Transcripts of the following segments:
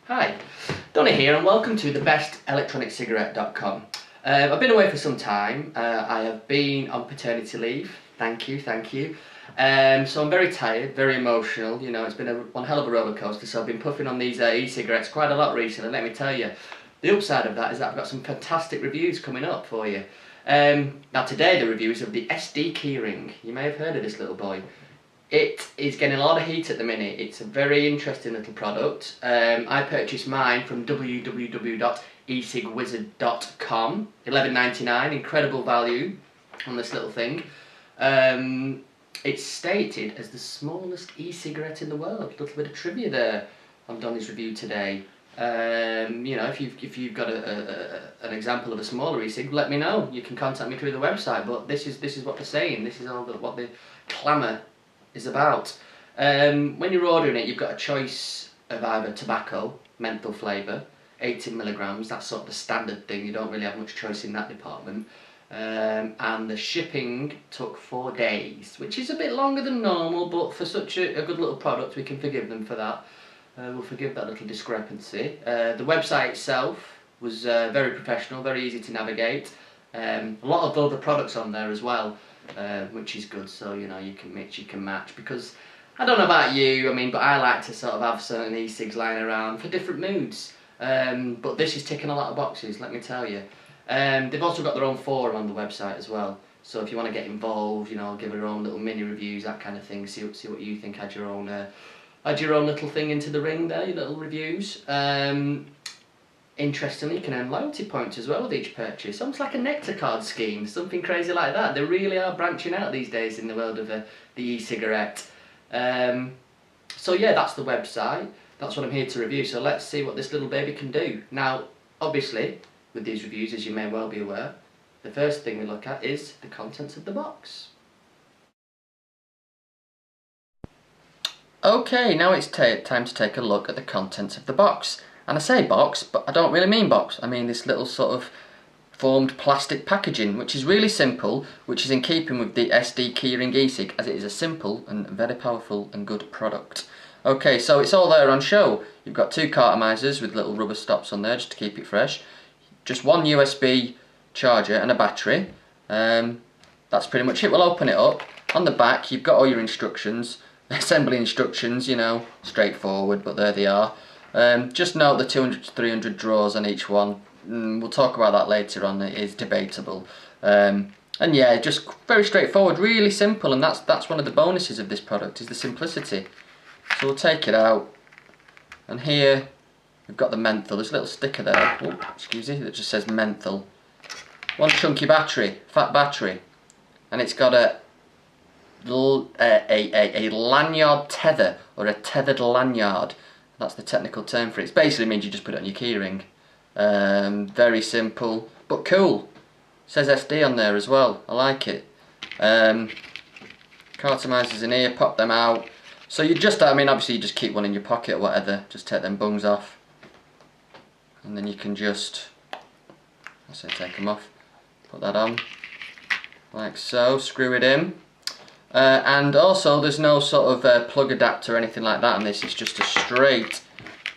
Hi, Donny here and welcome to thebestelectroniccigarette.com. I've been away for some time. I have been on paternity leave. Thank you. So I'm very tired, very emotional. You know, it's been one hell of a roller coaster. So I've been puffing on these e-cigarettes quite a lot recently. Let me tell you, the upside of that is that I've got some fantastic reviews coming up for you. Now today the review is of the SD Keyring. You may have heard of this little boy. It is getting a lot of heat at the minute. It's a very interesting little product. I purchased mine from www.ecigwizard.com, $11.99, incredible value on this little thing. It's stated as the smallest e-cigarette in the world. A little bit of trivia there on Donny's review today. You know, if you've got an example of a smaller e-cig, let me know. You can contact me through the website. But this is what they're saying. This is all what the clamour is about. When you're ordering it, you've got a choice of either tobacco, menthol flavour, 18 milligrams. That's sort of the standard thing. You don't really have much choice in that department. And the shipping took 4 days, which is a bit longer than normal, but for such a good little product, we can forgive them for that. We'll forgive that little discrepancy. The website itself was very professional, very easy to navigate. A lot of other products on there as well, which is good. So you know, you can mix, you can match. Because I don't know about you, I mean, but I like to sort of have certain e-cigs lying around for different moods. But this is ticking a lot of boxes, let me tell you. They've also got their own forum on the website as well. So if you want to get involved, you know, give your own little mini reviews, that kind of thing. See what you think. Add your own little thing into the ring there, your little reviews. Interestingly, you can earn loyalty points as well with each purchase. Almost like a nectar card scheme, something crazy like that. They really are branching out these days in the world of the e-cigarette. So yeah, that's the website. That's what I'm here to review. So let's see what this little baby can do. Now, obviously, with these reviews, as you may well be aware, the first thing we look at is the contents of the box. Okay, now it's time to take a look at the contents of the box. And I say box, but I don't really mean box. I mean this little sort of formed plastic packaging, which is really simple, which is in keeping with the SD Keyring e-cig, as it is a simple and very powerful and good product. Okay, so it's all there on show. You've got 2 cartomizers with little rubber stops on there just to keep it fresh. Just 1 USB charger and a battery. That's pretty much it. We'll open it up. On the back, you've got all your instructions. Assembly instructions, you know, straightforward, but there they are. Just note the 200 to 300 drawers on each one. We'll talk about that later on. It is debatable. And yeah, just very straightforward, really simple, and that's one of the bonuses of this product, is the simplicity. So we'll take it out, and here we've got the menthol. There's a little sticker there, oh, excuse me, that just says menthol. 1 chunky battery, fat battery, and it's got a lanyard tether, or a tethered lanyard. That's the technical term for it. It basically means you just put it on your keyring. Very simple, but cool. It says SD on there as well. I like it. Cartomizers in here, pop them out. So you just, I mean, obviously you just keep one in your pocket or whatever. Just take them bungs off, and then you can just, I say take them off, put that on, like so. Screw it in. And also there's no sort of plug adapter or anything like that on this. It's just a straight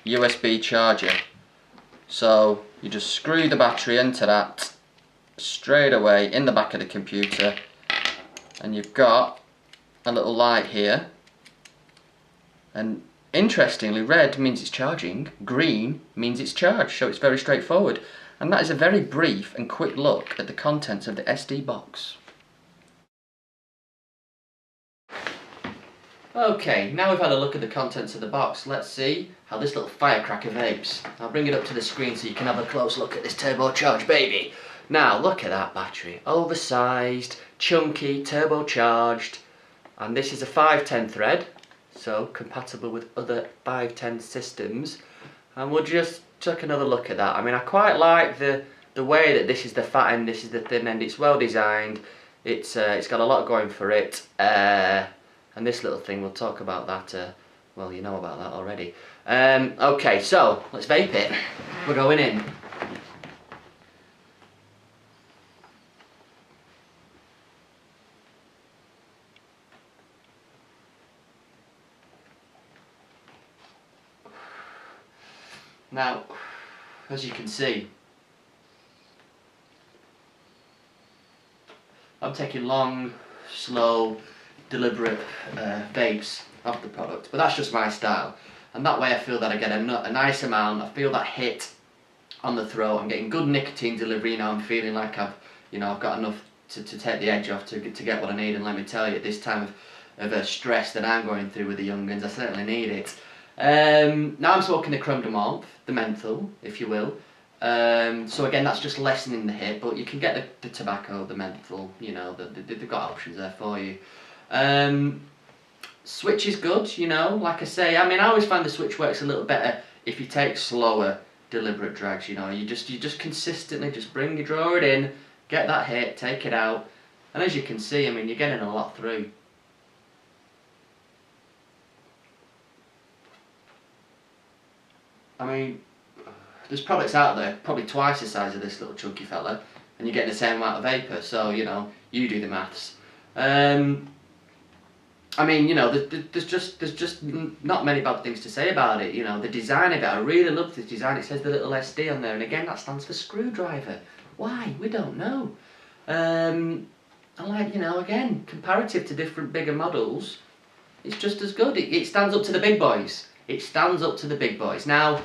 USB charger. So you just screw the battery into that straight away in the back of the computer, and you've got a little light here. And interestingly, red means it's charging, green means it's charged, so it's very straightforward. And that is a very brief and quick look at the contents of the SD box. Okay, now we've had a look at the contents of the box, let's see how this little firecracker vapes. I'll bring it up to the screen so you can have a close look at this turbocharged baby. Now, look at that battery. Oversized, chunky, turbocharged. And this is a 510 thread, so compatible with other 510 systems. And we'll just take another look at that. I mean, I quite like the way that this is the fat end, this is the thin end. It's well designed. It's got a lot going for it. And this little thing, we'll talk about that, well, you know about that already. Okay, so, let's vape it. We're going in. Now, as you can see, I'm taking long, slow, deliberate vapes of the product, but that's just my style, and that way I feel that I get a nice amount. I feel that hit on the throat. I'm getting good nicotine delivery. You know, I'm feeling like I've got enough to take the edge off to get what I need. And let me tell you, at this time of stress that I'm going through with the young guns, I certainly need it. Now I'm smoking the creme de menthe, the menthol, if you will. So again, that's just lessening the hit, but you can get the tobacco, the menthol. You know, they've got options there for you. Switch is good, you know, like I say. I mean, I always find the switch works a little better if you take slower, deliberate drags. You know, you just consistently just draw it in, get that hit, take it out, and as you can see, I mean, you're getting a lot through. I mean, there's products out there probably twice the size of this little chunky fella, and you're getting the same amount of vapour. So you know, you do the maths. I mean, you know, there's just not many bad things to say about it. You know, the design of it, I really love the design. It says the little SD on there, and again, that stands for screwdriver. Why? We don't know. And like, you know, again, comparative to different bigger models, it's just as good. It stands up to the big boys. It stands up to the big boys. Now,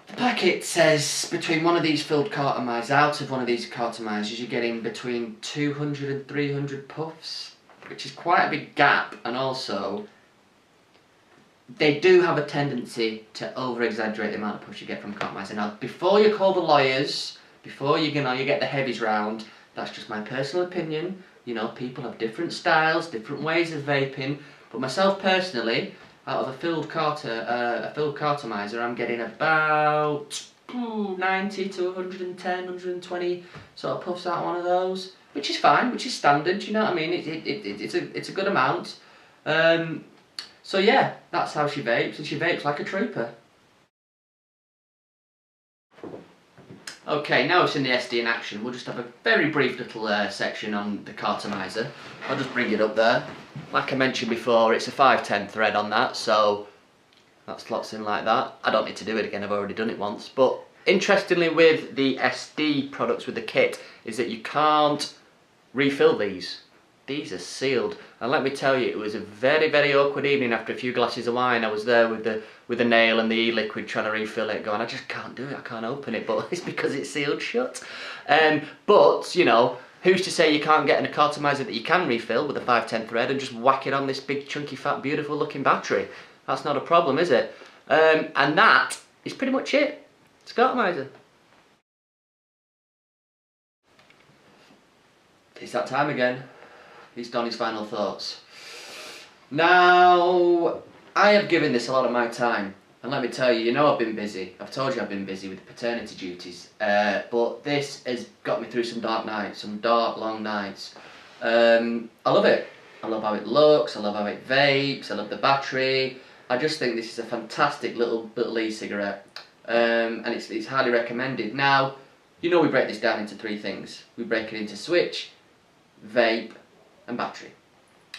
the packet says between one of these filled cartomizers, out of one of these cartomizers, you're getting between 200 and 300 puffs, which is quite a big gap, and also they do have a tendency to over-exaggerate the amount of puffs you get from cartomizer. Now, before you call the lawyers, before you get the heavies round, that's just my personal opinion. You know, people have different styles, different ways of vaping, but myself personally, out of a filled cartomizer, I'm getting about 90 to 110, 120 sort of puffs out of one of those, which is fine, which is standard. You know what I mean? It's a good amount. So yeah, that's how she vapes, and she vapes like a trooper. Okay, now it's in the SD in action, we'll just have a very brief little section on the cartomizer. I'll just bring it up there. Like I mentioned before, it's a 510 thread on that, so that slots in like that. I don't need to do it again, I've already done it once. But interestingly with the SD products with the kit, is that you can't refill these. These are sealed, and let me tell you, it was a very, very awkward evening after a few glasses of wine. I was there with the nail and the e-liquid trying to refill it, going, I just can't do it, I can't open it, but it's because it's sealed shut. But, you know, who's to say you can't get an cartomizer that you can refill with a 510 thread and just whack it on this big, chunky, fat, beautiful looking battery? That's not a problem, is it? And that is pretty much it. It's a cartomizer. It's that time again. He's done his final thoughts. Now, I have given this a lot of my time, and let me tell you, you know I've been busy. I've told you I've been busy with paternity duties, but this has got me through some dark nights, some dark, long nights. I love it. I love how it looks, I love how it vapes, I love the battery. I just think this is a fantastic little e-cigarette, and it's highly recommended. Now, you know we break this down into three things. We break it into switch, vape, and battery.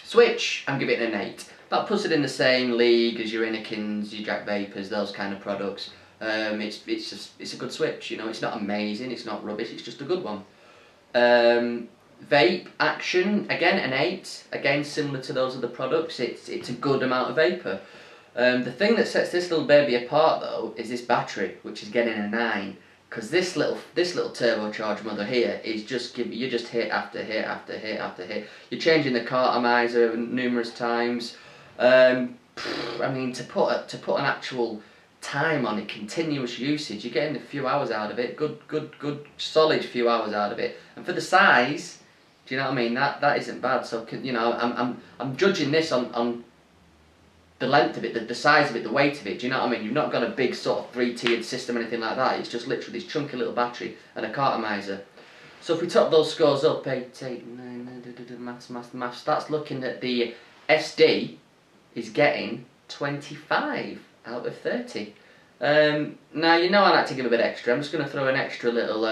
Switch, I'm giving it an 8. That puts it in the same league as your Innikins, your Jack Vapors, those kind of products. It's a good switch, you know, it's not amazing, it's not rubbish, it's just a good one. Vape action, again an 8, again similar to those other products, it's a good amount of vapour. The thing that sets this little baby apart though is this battery, which is getting a 9. Because this little turbocharged mother here is just you just hit after hit after hit after hit. You're changing the cartomizer numerous times. I mean, to put an actual time on it, continuous usage, you're getting a few hours out of it. Good solid few hours out of it. And for the size, do you know what I mean? That isn't bad. So you know, I'm judging this on the length of it, the size of it, the weight of it, do you know what I mean? You've not got a big sort of 3-tiered system or anything like that, it's just literally this chunky little battery and a cartomizer. So if we top those scores up, 8, 9, maths, that's looking at the SD is getting 25 out of 30. Now you know I like to give a bit extra, I'm just going to throw an extra little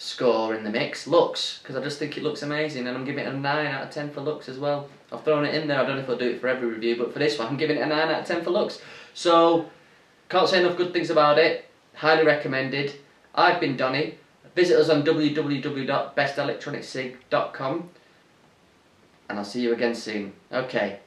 score in the mix, looks, because I just think it looks amazing, and I'm giving it a 9 out of 10 for looks as well. I've thrown it in there. I don't know if I'll do it for every review, but for this one I'm giving it a 9 out of 10 for looks. So can't say enough good things about it. Highly recommended. I've been Donny. Visit us on www.bestelectronicsig.com, and I'll see you again soon. Okay.